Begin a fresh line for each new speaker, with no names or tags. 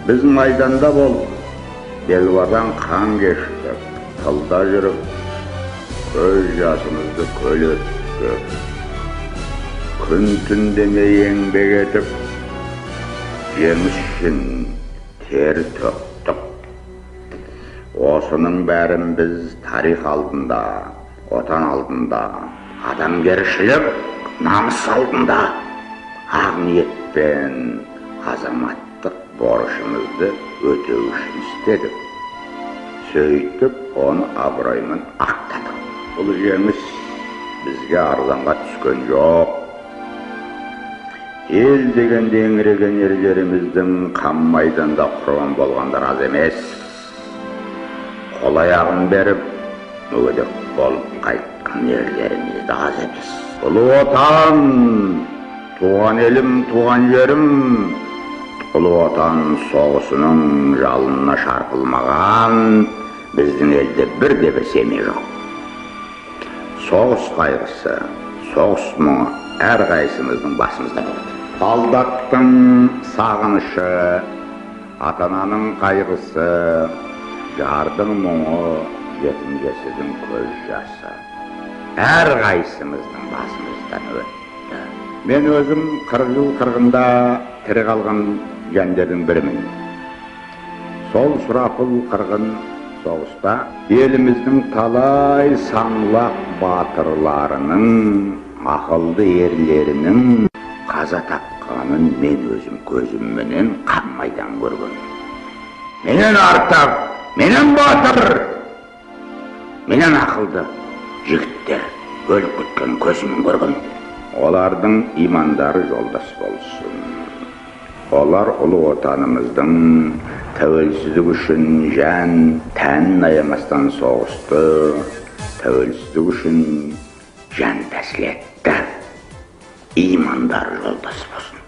Biz maydanda болдық, Белбардан қан кештік, тылда жүріп, көз жасымызды көл өттік. Күн түн демей еңбек етіп, жеңіс үшін тер төктік. Осының бәрін біз тарих алдында, отан алдында, адамгершілік, намыс алдында ақ ниетпен азаматтық борышымызды өтеу үшін істедік. Сөйтіп, оны абыроймен ақтадық. Бұл жеңіс бізге арзанға түскен жоқ. Ел дегенде еңіреген ерлеріміздің қан майданда құрбан болғандар аз емес. Қол аяғын беріп, мүгедек болып қайтқан ерлеріміз де аз емес. Ұлы отан, туған елім, туған жерім, ұлы отан соғысының жалынына шарпылмаған біздің елде бірде бір семей жоқ. Соғыс қайғысы, соғыс мұңы әрқайсымыздың басымызда болды. Солдаттың сағынышы, ата-ананың қайғысы, жардың мұңы, жетім жесірдің көз жасы әрқайсымыздың басымыздан өтті. Мен өзім 40 жыл қырғында тірі қалған жандардың бірімін. Сол сұрапыл қырғын соғыста еліміздің талай саңлақ батырларының, ақылды ерлерінің қаза тапқанын мен өзім көзімменен қан майдан көргем. Менен артық, менен батыр, менен ақылды жігіттер өліп кеткен көзіммен көргем. Олардың имандары жолдас болсын. Олар ұлы отанымыздың тәуелсіздік үшін жан, тәнін аямастан соғысты, тәуелсіздік үшін жан тәсілетті. Имандары жолдас болсын.